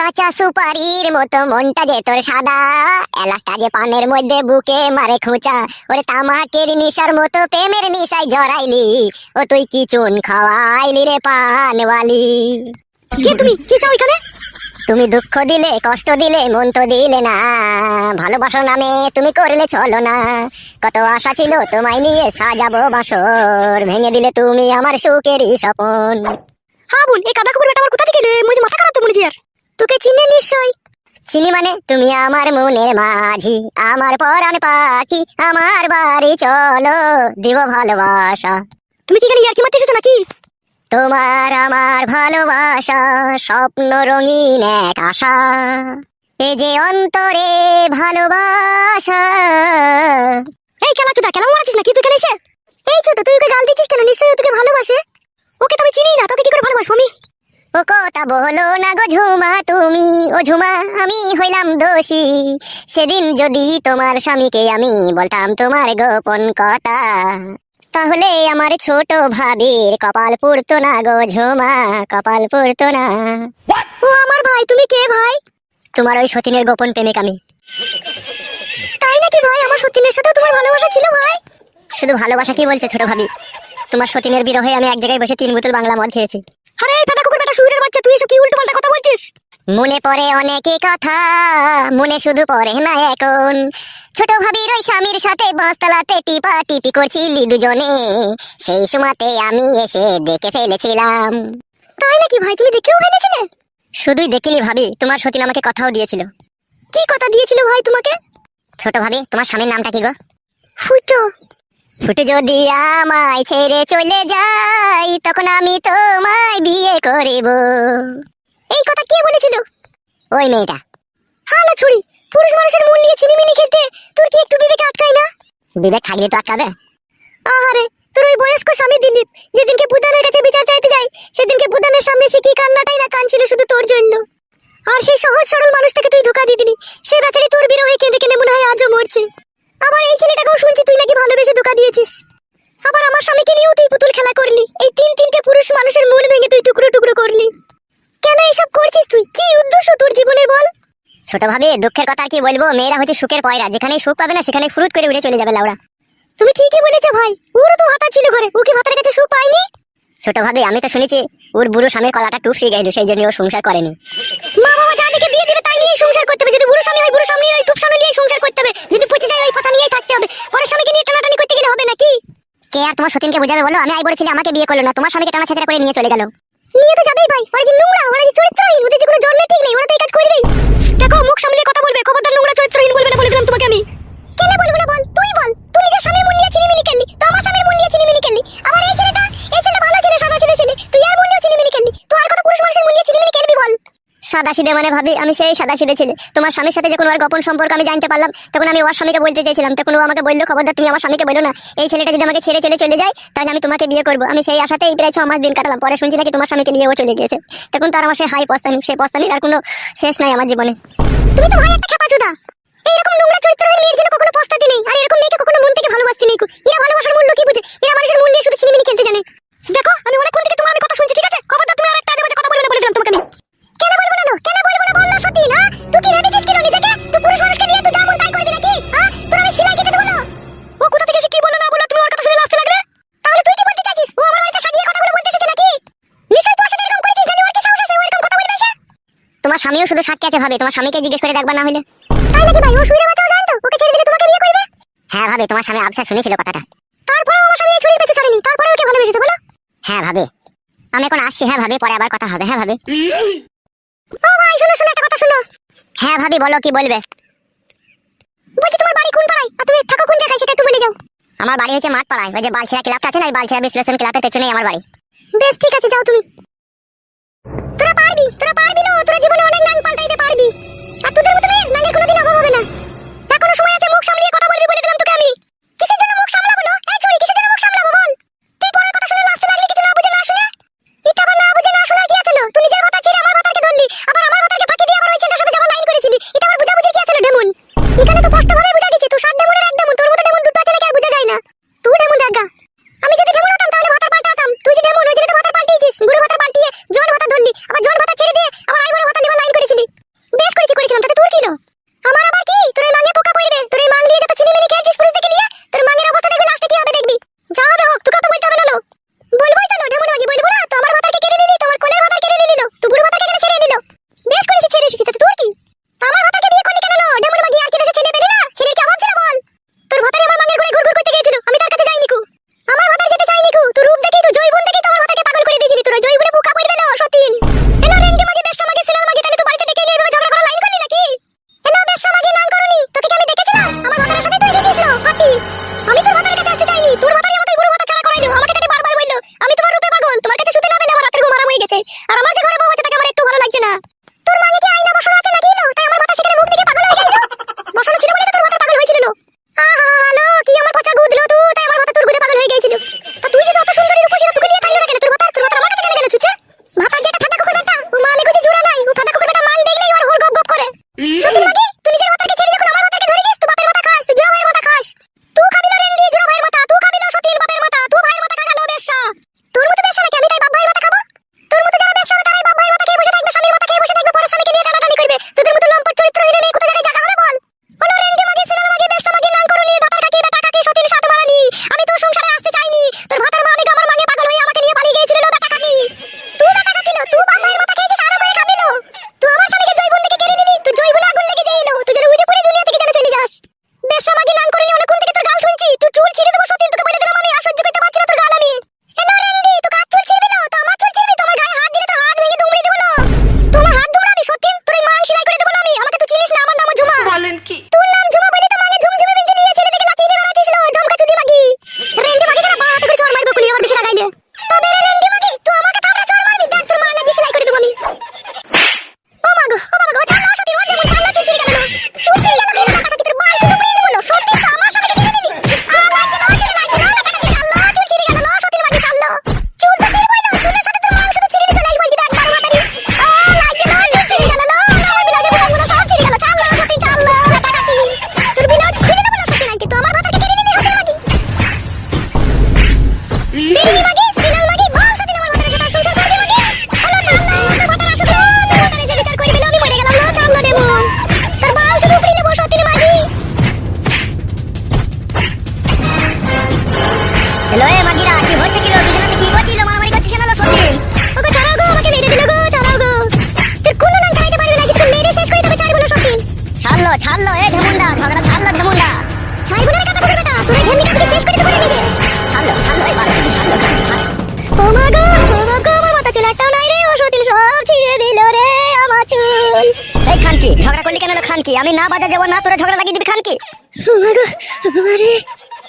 কাঁচা সুপারির মতো মনটা যে তোর সাদা, এলাচটা যে পানের মধ্যে বুকে মারে খোঁচা। ওরে তামাকের নিশার মতো প্রেমের নিশায় জড়াইলি, ও তুই কি চুন খাওয়াইলি রে পানওয়ালি। কে তুমি? কি চাও এখানে? তুমি দুঃখ দিলে কষ্ট দিলে মন তো দিলে না, ভালোবাসার নামে তুমি করলে চলো না। কত আশা ছিল তোমায় নিয়ে সাজাবো বাসর, ভেঙে দিলে তুমি আমার সুখেরই স্বপন। হ্যাঁ বোন, এই কাদা কুকুর বেটা আমার কোথা থেকে এলে? মনে হচ্ছে মাথা খারাপ তো মনে হচ্ছে আর। তোকে চিনে নিশ্চয়। চিনি মানে তুমি আমার মনের মাঝি, আমার পরাণ পাখি, আমার বাড়ি চলো দিব ভালোবাসা। তুমি কি এখানে ইয়ার্কি মারতে এসেছো নাকি? তোমার আমার ভালোবাসা স্বপ্ন রঙিন এক আশা, এ যে অন্তরে ভালোবাসা। এই খেলা কেমন মারাছিস নাকি তুই এখানে এসে? এই ছোট, তুই ওকে গাল দিচ্ছিস কেন? নিশ্চয়ই ও তোকে ভালোবাসে। ওকে তো আমি চিনি না, তোকে কি করে ভালোবাসবো আমি? ও কথা বলো না গো ঝুমা তুমি, ও ঝুমা আমি হইলাম দোষী। সেদিন যদি তোমার স্বামীকে আমি বলতাম তোমার গোপন কথা, তাহলে আমার ছোট ভাবির কপাল পুড়তো না গো ঝুমা, কপাল পুড়তো না। ও আমার ভাই, তুমি কে ভাই? তোমার ওই সতীনের গোপন প্রেমিক আমি। তাই নাকি ভাই? আমার সতীনের সাথে তোমার ভালোবাসা ছিল ভাই? শুধু ভালোবাসা কি বলছো ছোট ভাবি, তোমার সতীনের বিরহে আমি এক জায়গায় বসে 3 বোতল বাংলা মদ খেয়েছি। আরে এই কাদা কুকুর বেটা শুয়োরের বাচ্চা, তুই এসব কি উল্টো পাল্টা কথা বলছিস? মনে পড়ে অনেকে কথা, মনে শুধু পড়ে না এখন। ছোট ভাবির ওই স্বামীর সাথে বাঁশতলাতে টিপা টিপি করছিলি দুজনে, সেই সময়তে আমি এসে দেখে ফেলেছিলাম। তাই নাকি ভাই? তুমি দেখেও ফেলেছিলে? শুধুই দেখিনি ভাবি, তোমার সতীন আমাকে কথাও দিয়েছিল। কি কথা দিয়েছিল ভাই তোমাকে? ছোট ভাবি, তোমার স্বামীর নামটা কি গো? ফুটো। ফুটু যদি আমায় ছেড়ে চলে যাই, তখন আমি তোমায় বিয়ে করিব। এই কথা কে বলেছিল? ওই মেয়েটা। হালা ছুরি, পুরুষ মানুষের মন নিয়ে ছিনিমিনি খেলতে তোর কি একটু বিবেকে আটকায় না? বিবেক থাকলে তো আটকাবে। আহারে, তোর ওই বয়স্ক স্বামী দিলীপ যেদিনকে বুদানের কাছে বিচার চাইতে যায়, সেদিনকে বুদানের সামনে সে কি কান্নাটাই না কাঁদছিল শুধু তোর জন্য। আর সেই সহজ সরল মানুষটাকে তুই ধোঁকা দিয়ে দিলি, সে বেচারি তোর বিরহে কেঁদে কেঁদে মনে হয় আজও মরছে। আবার এই ছেলেটাকেও শুনছি তুই নাকি ভালোবেসে ধোঁকা দিয়েছিস। আবার আমার স্বামীকে নিয়েও তুই পুতুল খেলা করলি, এই তিনটে পুরুষ মানুষের মন ভেঙে তুই টুকরো টুকরো করলি। কেন এইসব করছিস তুই? কি উদ্দেশ্য তোর জীবনের বল? ছোট ভাবি, দুঃখের কথা আর কি বলবো, মেয়েরা হচ্ছে সুখের পয়রা, যেখানে সুখ পাবে না সেখানে ফুরুত করে উড়ে চলে যাবে লাউড়া। তুমি ঠিকই বলেছো ভাই, ওরও তো ভাতা ছিল ঘরে, ও কি ভাতার কাছে সুখ পায়নি? ছোট ভাবি, আমি তো শুনেছি ওর বুড়ো স্বামীর কলাটা টুপসে গেল, সেই জন্য ও সংসার করেনি। মা বাবা যাদেরকে বিয়ে দিবে তাই নিয়ে সংসার করতে হবে। যদি বুড়ো স্বামী হয়, বুড়ো স্বামী ওই টুপ স্বামী নিয়ে সংসার করতে হবে। যদি পচে যায় ওই কথা নিয়েই থাকতে হবে। পরের স্বামীকে নিয়ে টানাটানি করতে গেলে হবে নাকি? কে আর তোমার সতীনকে বোঝাবে বলো? আমি আই বলেছিলাম আমাকে বিয়ে করলো না, তোমার স্বামীকে টানা ছেঁচড়া করে নিয়ে চলে গেল। নিয়ে তো যাবেই ভাই, ওরা যে নোংরা, ওরা যে চরিত্রহীন, ওদের যে কোনো জন্মের ঠিক নেই, ওরা তো এই কাজ করবেই। দেখো, মুখ সামলিয়ে কথা বলবে, খবরদার নোংরা চরিত্রহীন বলবে না বলে দিলাম তোমাকে আমি। কেন বলবো না বল? তুই বল, তুই নিজের স্বামীর মূল্য চিনিমিনি খেললি, তো আমার স্বামীর মূল্য চিনিমিনি খেললি। আবার এই ছেলেটা, এই ছেলে ভালো ছেলে, সাদা ছেলে ছেলে, তুই আর মূল্য চিনিমিনি খেললি। তো আর কত পুরুষ মানুষের মূল্য চিনিমিনি খেলবি বল? সাদা সিধে মানে ভাবি, আমি সেই সাদা সিধে ছেলে। তোমার স্বামীর সাথে যখন ওর গোপন সম্পর্ক আমি জানতে পারলাম, তখন আমি ওর স্বামীকে বলতে চেয়েছিলাম, তখন ও আমাকে বললো খবরদার তুমি আমার স্বামীকে বলো না, এই ছেলেটা যদি আমাকে ছেড়ে চলে যায় তাহলে আমি তোমাকে বিয়ে করবো। আমি সেই আশাতেই প্রায় 6 মাস দিন কাটালাম। পরে শুনছি নাকি তোমার স্বামীকে নিয়ে ও চলে গিয়েছে। তখন তো আর আমার সেই হাই পস্তানি, সেই পস্তানির আর কোনো শেষ নাই আমার জীবনে। তুমি তো ভাই একটা খেপাচোদা। এইরকম নোংরা চরিত্রহীন মেয়ের জন্য কখনো পস্তাতে নেই, আর এরকম মেয়েকে কখনো মন থেকে ভালোবাসতে নেই। এরা ভালোবাসার মূল্য কি বুঝে? এরা মানুষের মূল্য শুধু ছিনিমিনি খেলতে জানে। দেখো, আমি অনেকক্ষণ থেকে তোমার আমি কথা শুনছি, ঠিক আছে? খবরদার তুমি আর একটা আজে বাজে কথা বলবে না বলে দিলাম তোমাকে আমি। কেন বলবো না? কেন বলবো না বল না সত্যি না? তুই কি ভেবেছিস কিলো নিজেকে? তুই পুরুষ মানুষকে নিয়ে তুই যেমন তাই করবি নাকি? হ্যাঁ, তোর আমি সেলাই কেটে দেবো না। ও কোথা থেকে এসে কি বললো না বললো তুমি ওর কথা শুনে লাফতে লাগলে? তাহলে তুই কি বলতে চাইছিস? ও আমার বাড়িতে সাজিয়ে কথাগুলো বলতে এসেছে নাকি? নিশ্চয়ই তোর সাথে এরকম করেছিস, তাহলে ওর কি সাহস আছে ও এরকম কথা বলবে এসে? তোমার স্বামীও শুধু সাক্ষী আছে ভাবি, তোমার স্বামীকে জিজ্ঞেস করে দেখবা না হলে। তাই নাকি ভাই? ও শুইরে বাঁচাও জানতো ওকে ছেড়ে দিলে তোমাকে বিয়ে করবে? হ্যাঁ ভাবি, তোমার স্বামী আবসা শুনেছিল কথাটা। তারপরে আমার স্বামী এই ছুরির পেছনে ছড়েনি, তারপরে ওকে ভালোবেসেছে বলো? হ্যাঁ ভাবি, আমি এখন আসছি। হ্যাঁ ভাবি, পরে আবার কথা হবে। হ্যাঁ ভাবি। ও ভাই শোনো শোনো, একটা কথা শোনো। হ্যাঁ ভাবি, বলো কি বলবে? বলছি তোমার বাড়ি কোন পাড়ায় আর তুমি থাকো কোন জায়গায় সেটা একটু বলে যাও। আমার বাড়ি হচ্ছে মাঠপাড়ায়, ওই যে বালছেড়া ক্লাবটা আছে না, ওই বালছেড়া বিশ্লেষণ ক্লাবের পেছনেই আমার বাড়ি। বেশ ঠিক আছে, যাও তুমি। তোরা পারবি, তোরা পারবি লো, তোরা জীবনে অনেক নাং পাল্টাইতে পারবি। আর তোদের মতো মেয়ের নাঙের কোনোদিন অভাব হবে না। এখনো সময় আছে, মুখ সামলিয়ে কথা বলবি বলে দিলাম তোকে আমি। কিসের জন্য মুখ সামলাবো না? এই ছুরি কিসের জন্য মুখ সামলাবো বল? তুই পরের কথা শুনে লাফতে লাগলি, কিছু না বুঝে না শুনে। এটা আবার না বুঝে না শোনার কি আছে লো? তুই নিজের কথা ছেড়ে আমার কথাকে ধরলি, আবার আমার কথাকে ফাঁকি দিয়ে আবার ওই ছেলেটার সাথে যাওয়ার লাইন করেছিলি। এটা আবার বুঝাবুঝির কি আছে লো ডেমন? এখানে তো স্পষ্ট ভাবে বুঝা গেছে তুই 7 ডেমনের এক ডেমন, তোর মতো ডেমন দুটো আছে নাকি আর বুঝা যায় না। তুই ডেমন দেখা। আমি যদি ডেমন হতাম তাহলে ভাতার পাল্টাতাম। তুই যে ডেমন, ওই জন্য তো ভাতার পাল্টিয়েছিস। বুড়ো ভাতার পাল্টিয়ে জোয়ান ভাতা ধরলি, আবার জোয়ান ভাতা ছেড়ে দিয়ে আবার আই বড় ভাতা ছাড়লো এ ঢেমুন্ডা, ঝগড়া ছাড়লো ঢেমুন্ডা। ছাইবো না রে কাদা কুকুর বেটা, তোর এই ঢেমনিটা থেকে শেষ করে দেবো রে নিজে। ছাড়লো ছাড়লো এবার তুমি ছাড়লো ছাড়। ও মা গো, আমার মাথা চুল একটাও নাই রে, ও সতীন সব ছিঁড়ে দিল রে আমার চুল। এই খানকি, ঝগড়া করলি কেন রে খানকি? আমি না বাজা যাবো না, তোরা ঝগড়া লাগিয়ে দিবি খানকি। ও মা গো, আরে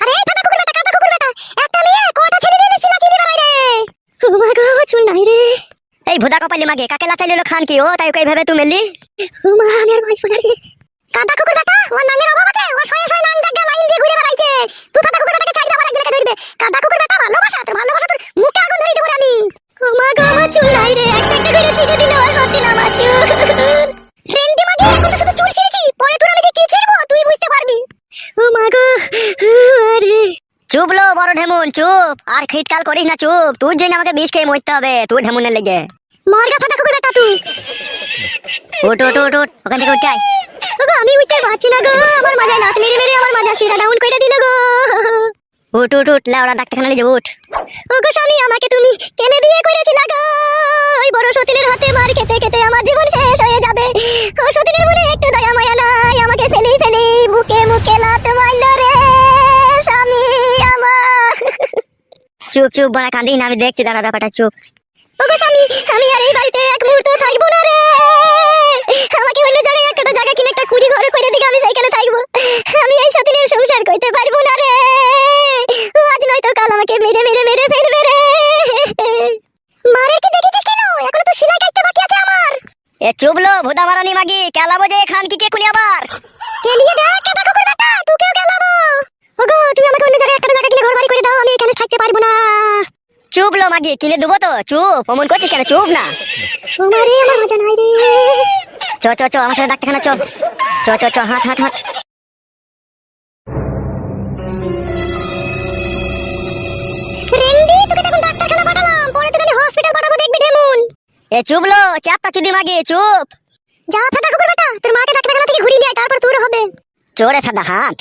আরে এই কাদা কুকুর বেটা, কাদা কুকুর বেটা, একটা মেয়ে কটা ছেলে নিয়ে চিল্লা চিল্লি বাড়াই রে। ও মা গো, আমার চুল নাই রে। এই ভুদা কপালি মাগে, কাকে লাচাইলি হলো খানকি? ও তাই ওকে এইভাবে তুই মেলি? ও মা, আমি আর বাঁচবো না রে। কাদা কুকুর বেটা, ওর নাঙ্গের অভাব আছে, ও শয়ে শয়ে নাং দেখা লাইন দিয়ে ঘুরে বেড়াইছে। তুই কাদা কুকুর বেটাকে চাইবে আবার একজনকে ধরবে। কাদা কুকুর বেটা, ভালোবাসা তোর মুখে আগুন ধরিয়ে দেবো রে আমি। ও মা গো, আমার চুল নাই রে, একটা একটা করে ছিঁড়ে দিল, আর সত্যি না আমার চুল। ফ্রেন্ডি মাগে, এখন তো শুধু চুল ছিঁড়েছি, পরে তোর আমি যে কি ছিঁড়বো তুই বুঝতে পারবি। ও মা গো, আরে চুপ লো বড় ঢেমুন, চুপ। আর খিটকাল করিস না, চুপ। তোর জন্য আমাকে বিষ খেয়ে মরতে হবে, তোর ঢেমুনের লেগে। মরগা ফাদা কুকুর বেটা তুই। উঠ উঠ উঠ উঠ, ওখান থেকে উঠে আয়। ওগো, আমি উঠতে পারছি না গো, আমার মাজায় লাত মেরে মেরে আমার মাজা শিরা ডাউন করে দিল গো। উঠ উঠ উঠ, লে ওরা ডাক্তারখানা নিয়ে যাবো, উঠ। ওগো স্বামী, আমাকে তুমি কেন বিয়ে করেছিল গো? ওই বড় সতীনের হাতে মার খেতে খেতে আমার জীবন শেষ হয়ে যাবে। ও সতীনের মনে একটু দয়া মায়া নাই, আমাকে ফেলি ফেলি বুকে মুখে লাত মারলো রে স্বামী আমার। চুপ চুপ, বড়া কান্দিস না, আমি দেখছি দাঁড়া ব্যাপারটা, চুপ। ওগো স্বামী, আমি আর এই বাড়িতে এক মুহূর্ত থাকবো না রে। আমাকে অন্য জায়গায় একটা জায়গা কিনে একটা কুড়ি ঘরে করে দিকে আমি সেইখানে থাকবো। আমি এই সতীনের সংসার করতে পারবো না রে। আজ নয়তো কাল আমাকে মেরে মেরে মেরে ফেলবে রে। মারের কি দেখেছিস কেন? এখনো তো সেলাই কাটতে বাকি আছে আমার। এ চুপ লো ভুদা মারানি মাগি, কেলাবো যে খানকি কে খুনি আবার। কেলিয়ে দেখ কাদা কুকুর বেটা, তোকেও কেলাবো। ওগো, তুমি আমাকে অন্য জায়গায় একটা জায়গা কিনে ঘর বাড়ি করে দাও, আমি এখানে থাকতে পারবো না। চুপ লো মাগি, কিনে দেবো তো, চুপ। অমন করছিস কেন? চুপ না। ও মারে, আমার মজা নাই রে। চ চ চ, আমার সাথে ডাক্তারখানা চ। চ চ চ, হাঁট হাঁট হাঁট। রেন্ডি, তোকে তখন ডাক্তারখানা পাঠালাম, পরে তোকে আমি হসপিটাল পাঠাবো, দেখবি ঢেমুন। এ চুপ লো, চাপটা চুদি মাগি, চুপ। যা ফাদা কুকুর বেটা, তোর মাকে ডাক্তারখানা থেকে ঘুরিয়ে নিয়ে আয়, তারপর তোর হবে। চোরে ফাদা হাঁট।